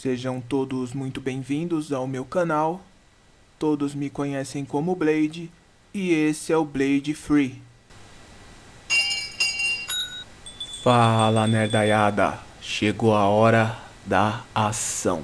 Sejam todos muito bem-vindos ao meu canal. Todos me conhecem como Blade e esse é o Blade Free. Fala, nerdaiada, chegou a hora da ação.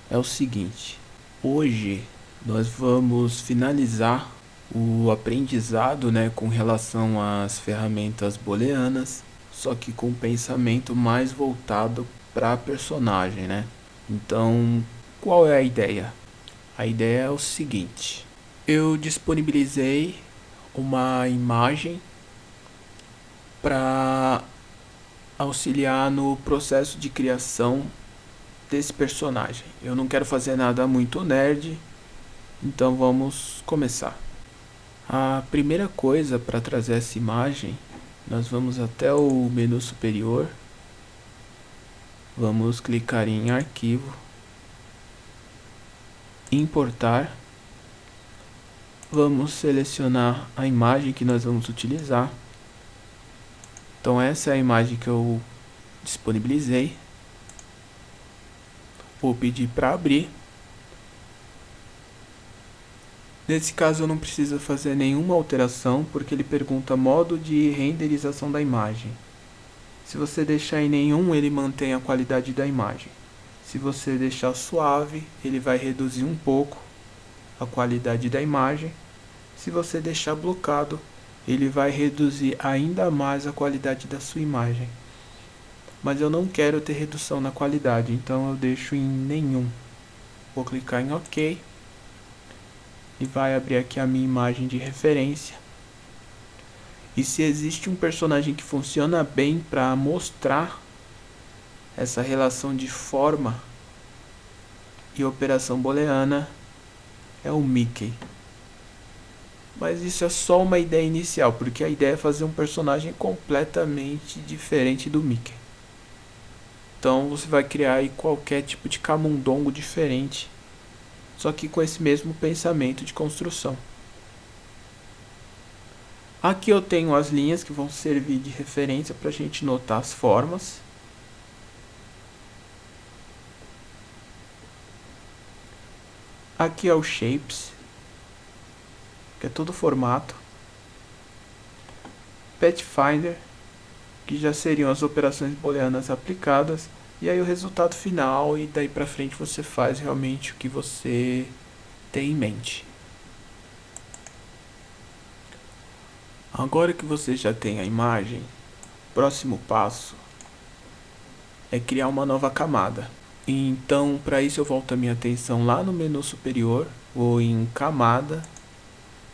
É o seguinte, hoje nós vamos finalizar o aprendizado, com relação às ferramentas booleanas, só que com um pensamento mais voltado para a personagem, Então, qual é a ideia? A ideia é o seguinte: eu disponibilizei uma imagem para auxiliar no processo de criação desse personagem. Eu não quero fazer nada muito nerd, então vamos começar. A primeira coisa para trazer essa imagem, nós vamos até o menu superior, vamos clicar em arquivo, importar, vamos selecionar a imagem que nós vamos utilizar. Então essa é a imagem que eu disponibilizei. Vou pedir para abrir. Nesse caso eu não preciso fazer nenhuma alteração, porque ele pergunta modo de renderização da imagem. Se você deixar em nenhum, ele mantém a qualidade da imagem. Se você deixar suave, ele vai reduzir um pouco a qualidade da imagem. Se você deixar blocado, ele vai reduzir ainda mais a qualidade da sua imagem. Mas eu não quero ter redução na qualidade, então eu deixo em nenhum. Vou clicar em OK. E vai abrir aqui a minha imagem de referência. E se existe um personagem que funciona bem para mostrar essa relação de forma e operação booleana, é o Mickey. Mas isso é só uma ideia inicial, porque a ideia é fazer um personagem completamente diferente do Mickey. Então você vai criar aí qualquer tipo de camundongo diferente, só que com esse mesmo pensamento de construção. Aqui eu tenho as linhas que vão servir de referência para a gente notar as formas. Aqui é o Shapes, que é todo formato. Pathfinder, que já seriam as operações booleanas aplicadas. E aí o resultado final, e daí pra frente você faz realmente o que você tem em mente. Agora que você já tem a imagem, o próximo passo é criar uma nova camada. Então, para isso eu volto a minha atenção lá no menu superior, vou em camada,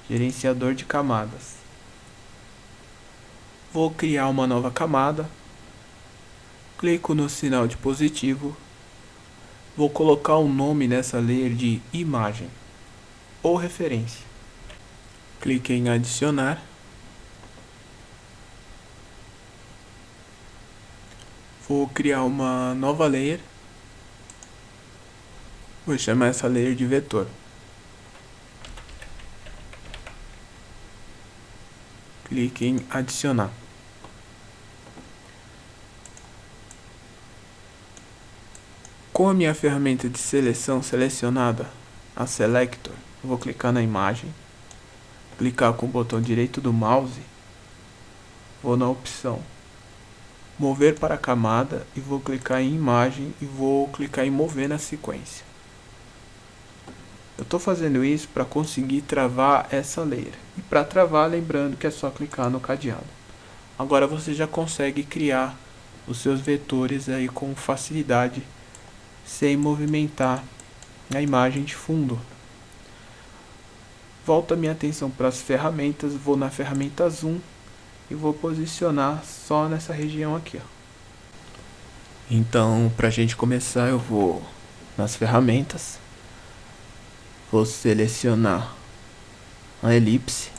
gerenciador de camadas. Vou criar uma nova camada, clico no sinal de positivo, vou colocar um nome nessa layer de imagem ou referência. Clique em adicionar. Vou criar uma nova layer. Vou chamar essa layer de vetor. Clique em adicionar. Com a minha ferramenta de seleção selecionada, a Selector, vou clicar na imagem, clicar com o botão direito do mouse, vou na opção mover para a camada e vou clicar em imagem e vou clicar em mover na sequência. Eu estou fazendo isso para conseguir travar essa layer. E para travar, lembrando que é só clicar no cadeado. Agora você já consegue criar os seus vetores aí com facilidade, sem movimentar a imagem de fundo. Volto a minha atenção para as ferramentas, vou na ferramenta Zoom e vou posicionar só nessa região aqui. Então, para a gente começar, eu vou nas ferramentas, vou selecionar a elipse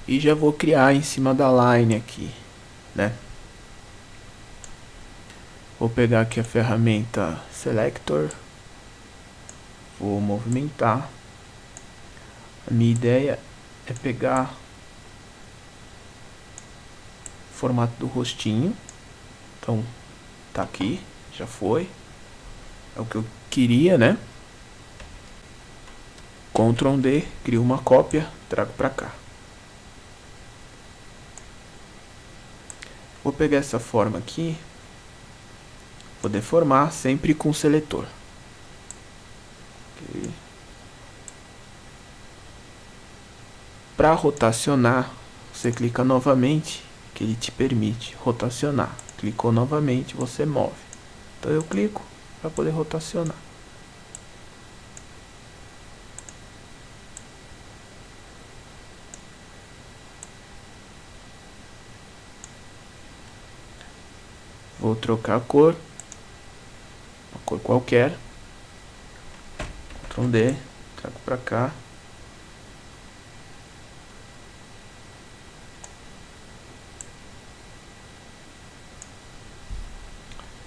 e já vou criar em cima da line aqui, Vou pegar aqui a ferramenta Selector, vou movimentar. A minha ideia é pegar o formato do rostinho, então tá aqui, já foi. É o que eu queria, né? Ctrl D, crio uma cópia, trago para cá. Vou pegar essa forma aqui, vou deformar sempre com o seletor. Okay. Para rotacionar, você clica novamente, que ele te permite rotacionar. Clicou novamente, você move. Então eu clico para poder rotacionar. Vou trocar a cor, uma cor qualquer. Ctrl D, trago para cá.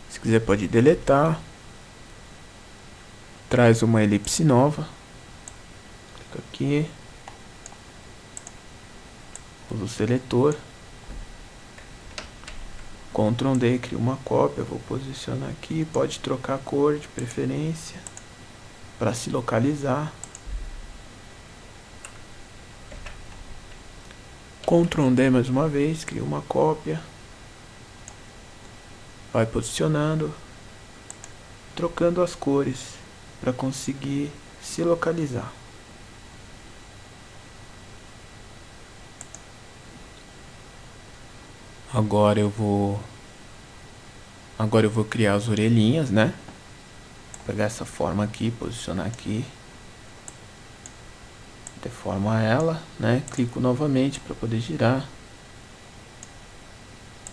Se quiser pode deletar. Traz uma elipse nova. Clica aqui. Usa o seletor. Ctrl D, cria uma cópia. Vou posicionar aqui. Pode trocar a cor de preferência para se localizar. Ctrl D mais uma vez, cria uma cópia. Vai posicionando, trocando as cores para conseguir se localizar. Agora eu vou criar as orelhinhas, né? Vou pegar essa forma aqui, posicionar aqui, deforma ela, né? Clico novamente para poder girar,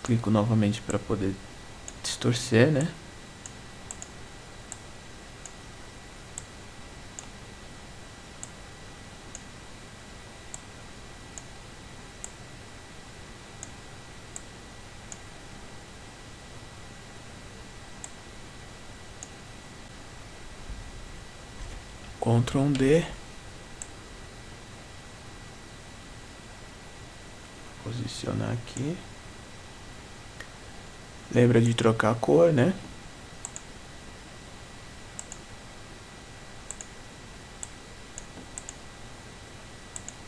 clico novamente para poder distorcer, né? Ctrl D, posicionar aqui. Lembra de trocar a cor, né?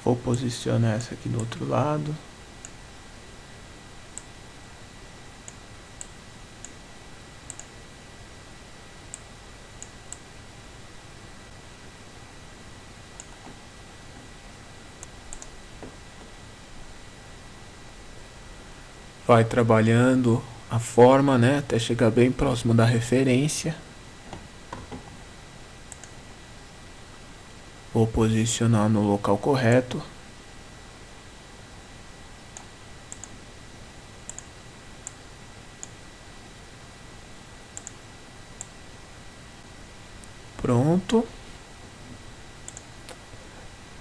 Vou posicionar essa aqui do outro lado. Vai trabalhando a forma, né, até chegar bem próximo da referência. Vou posicionar no local correto. Pronto.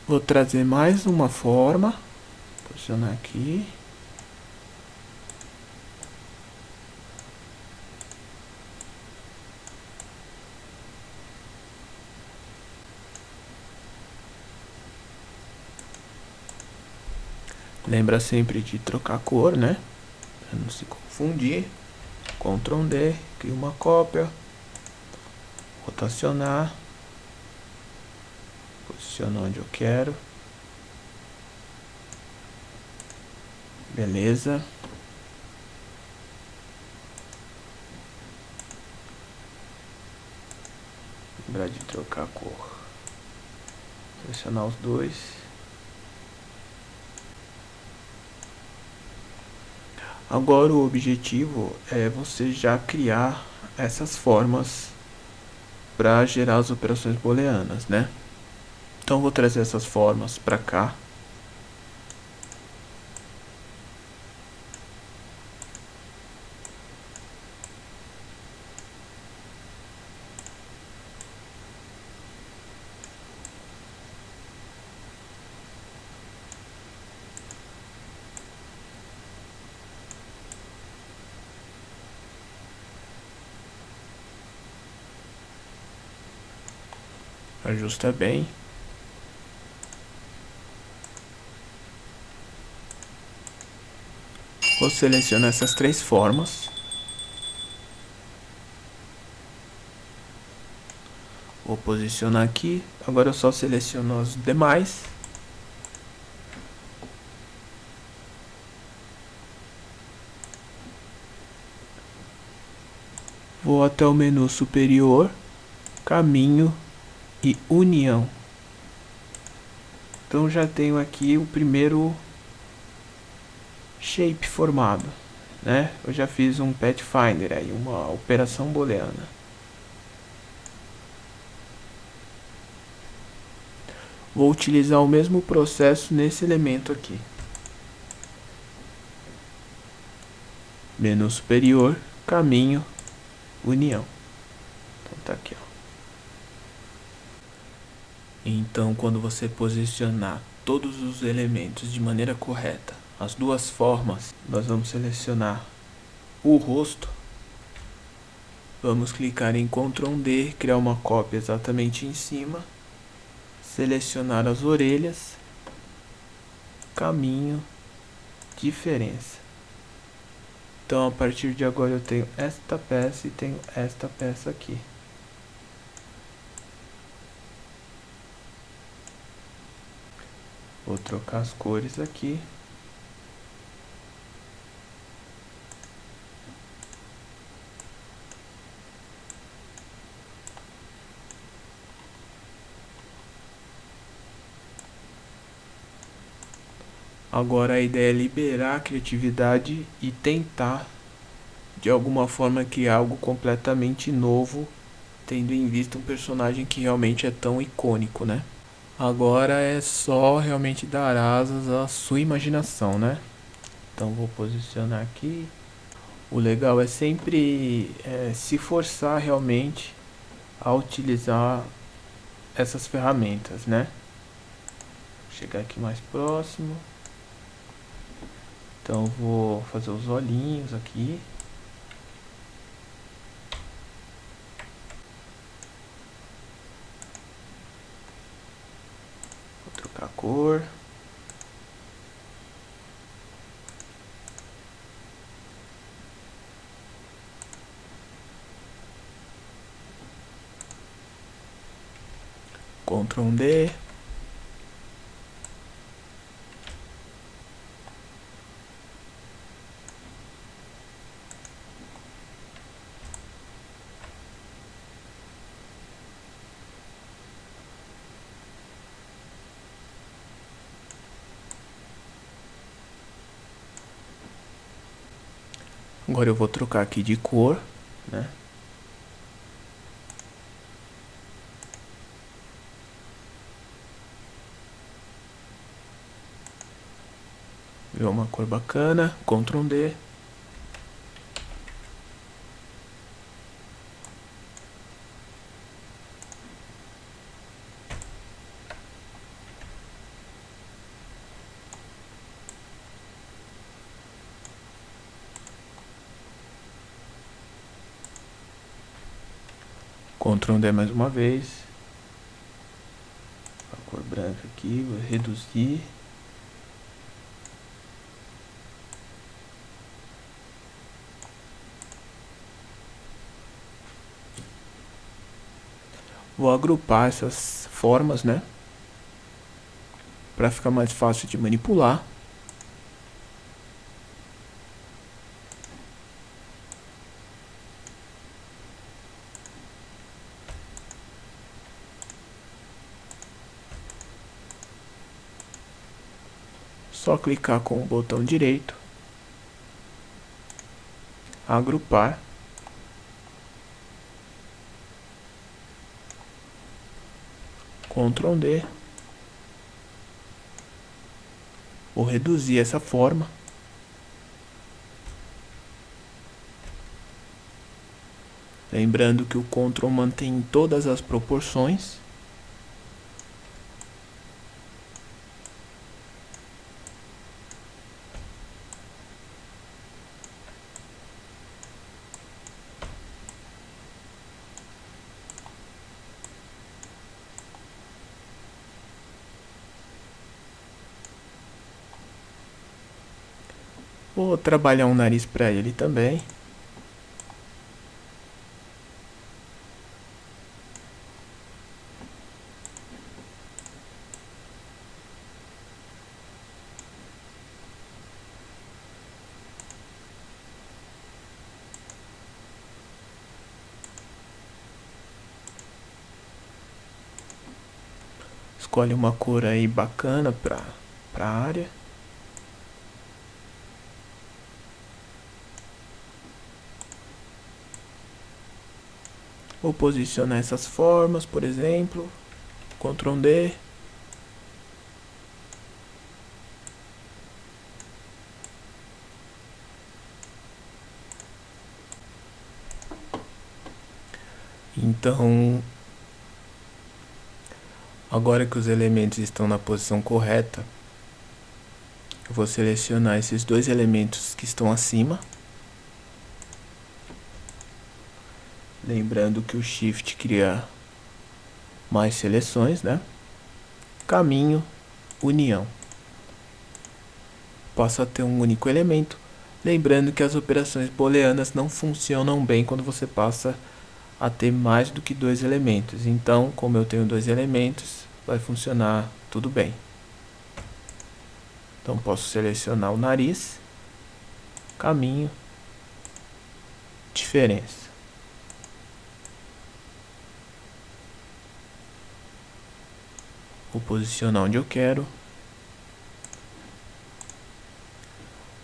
Vou trazer mais uma forma. Posicionar aqui. Lembra sempre de trocar a cor, né? Para não se confundir. Ctrl D, cria uma cópia. Rotacionar. Posiciono onde eu quero. Beleza. Lembrar de trocar a cor. Selecionar os dois. Agora o objetivo é você já criar essas formas para gerar as operações booleanas, né? Então vou trazer essas formas para cá. Ajusta bem. Vou selecionar essas três formas. Vou posicionar aqui. Agora eu só seleciono os demais. Vou até o menu superior, caminho e união. Então já tenho aqui o primeiro shape formado, né? Eu já fiz um Pathfinder aí, uma operação booleana. Vou utilizar o mesmo processo nesse elemento aqui. Menu superior, caminho, união. Então tá aqui, ó. Então, quando você posicionar todos os elementos de maneira correta, as duas formas, nós vamos selecionar o rosto. Vamos clicar em Ctrl D, criar uma cópia exatamente em cima. Selecionar as orelhas, caminho, diferença. Então, a partir de agora eu tenho esta peça e tenho esta peça aqui. Vou trocar as cores aqui. Agora a ideia é liberar a criatividade e tentar, de alguma forma, criar algo completamente novo, tendo em vista um personagem que realmente é tão icônico, né? Agora é só realmente dar asas à sua imaginação, né? Então vou posicionar aqui. O legal é sempre se forçar realmente a utilizar essas ferramentas, né? Vou chegar aqui mais próximo. Então vou fazer os olhinhos aqui. Vou trocar a cor. Ctrl D. Agora eu vou trocar aqui de cor, né? Viu uma cor bacana, Ctrl D. Ctrl D mais uma vez. A cor branca aqui, vou reduzir. Vou agrupar essas formas, né? Para ficar mais fácil de manipular. Só clicar com o botão direito, agrupar, Ctrl D, vou reduzir essa forma, lembrando que o Ctrl mantém todas as proporções. Vou trabalhar um nariz para ele também. Escolhe uma cor aí bacana para a área. Vou posicionar essas formas, por exemplo, Ctrl D. Então, agora que os elementos estão na posição correta, eu vou selecionar esses dois elementos que estão acima. Lembrando que o Shift cria mais seleções, né? Caminho, união. Passa a ter um único elemento. Lembrando que as operações booleanas não funcionam bem quando você passa a ter mais do que dois elementos. Então, como eu tenho dois elementos, vai funcionar tudo bem. Então, posso selecionar o nariz, caminho, diferença. Vou posicionar onde eu quero.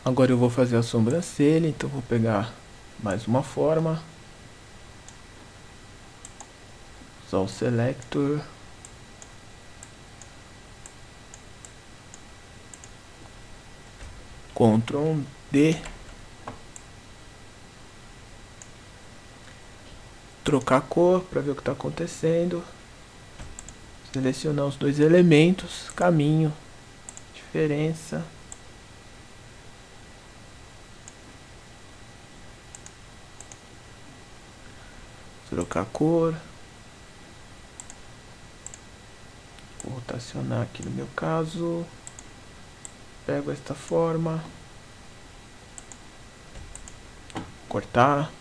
Agora eu vou fazer a sobrancelha, então vou pegar mais uma forma. Usar o Selector. Ctrl D. Trocar a cor para ver o que está acontecendo. Selecionar os dois elementos, caminho, diferença. Trocar a cor. Vou rotacionar aqui no meu caso. Pego esta forma. Cortar.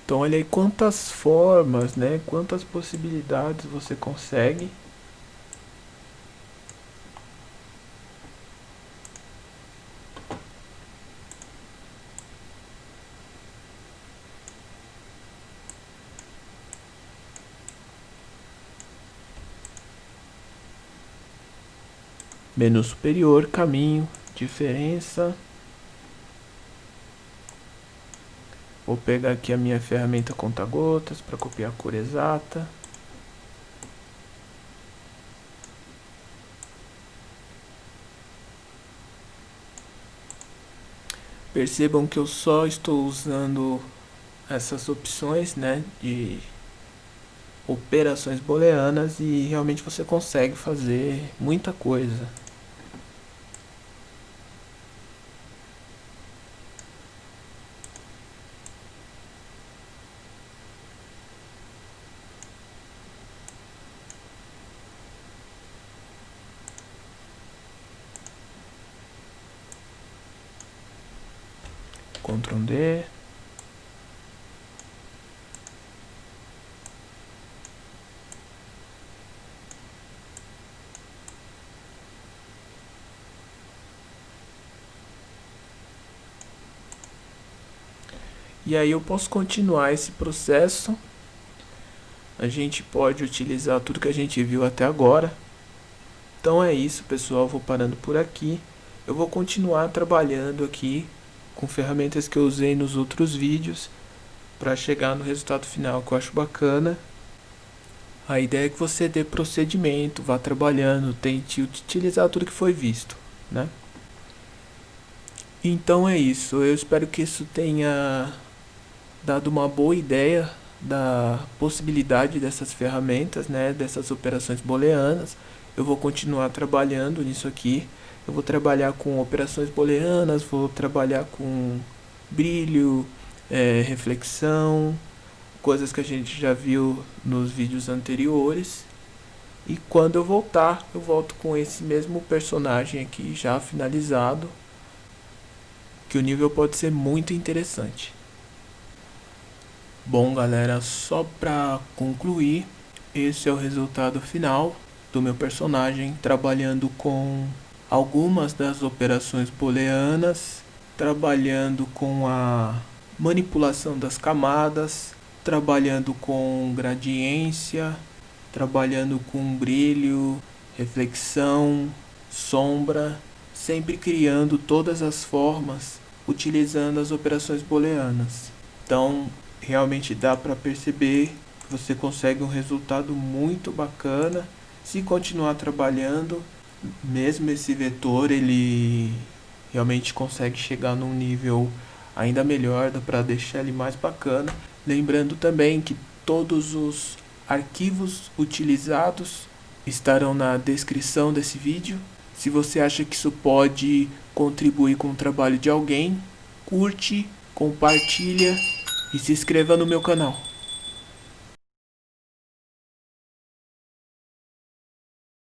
Então olha aí quantas formas, né? Quantas possibilidades você consegue. Menu superior, caminho, diferença. Vou pegar aqui a minha ferramenta conta-gotas para copiar a cor exata. Percebam que eu só estou usando essas opções, né, de operações booleanas e realmente você consegue fazer muita coisa. Ctrl D. E aí eu posso continuar esse processo. A gente pode utilizar tudo que a gente viu até agora. Então é isso, pessoal, vou parando por aqui. Eu vou continuar trabalhando aqui com ferramentas que eu usei nos outros vídeos para chegar no resultado final que eu acho bacana. A ideia é que você dê procedimento, vá trabalhando, tente utilizar tudo que foi visto, né? Então é isso, eu espero que isso tenha dado uma boa ideia da possibilidade dessas ferramentas, né, dessas operações booleanas. Eu vou continuar trabalhando nisso aqui. Eu vou trabalhar com operações booleanas, vou trabalhar com brilho, reflexão, coisas que a gente já viu nos vídeos anteriores. E quando eu voltar, eu volto com esse mesmo personagem aqui já finalizado, que o nível pode ser muito interessante. Bom, galera, só para concluir, esse é o resultado final do meu personagem, trabalhando com algumas das operações booleanas, trabalhando com a manipulação das camadas, trabalhando com gradiência, trabalhando com brilho, reflexão, sombra, sempre criando todas as formas utilizando as operações booleanas. Então, realmente dá para perceber que você consegue um resultado muito bacana se continuar trabalhando. Mesmo esse vetor, ele realmente consegue chegar num nível ainda melhor, dá para deixar ele mais bacana. Lembrando também que todos os arquivos utilizados estarão na descrição desse vídeo. Se você acha que isso pode contribuir com o trabalho de alguém, curte, compartilha e se inscreva no meu canal.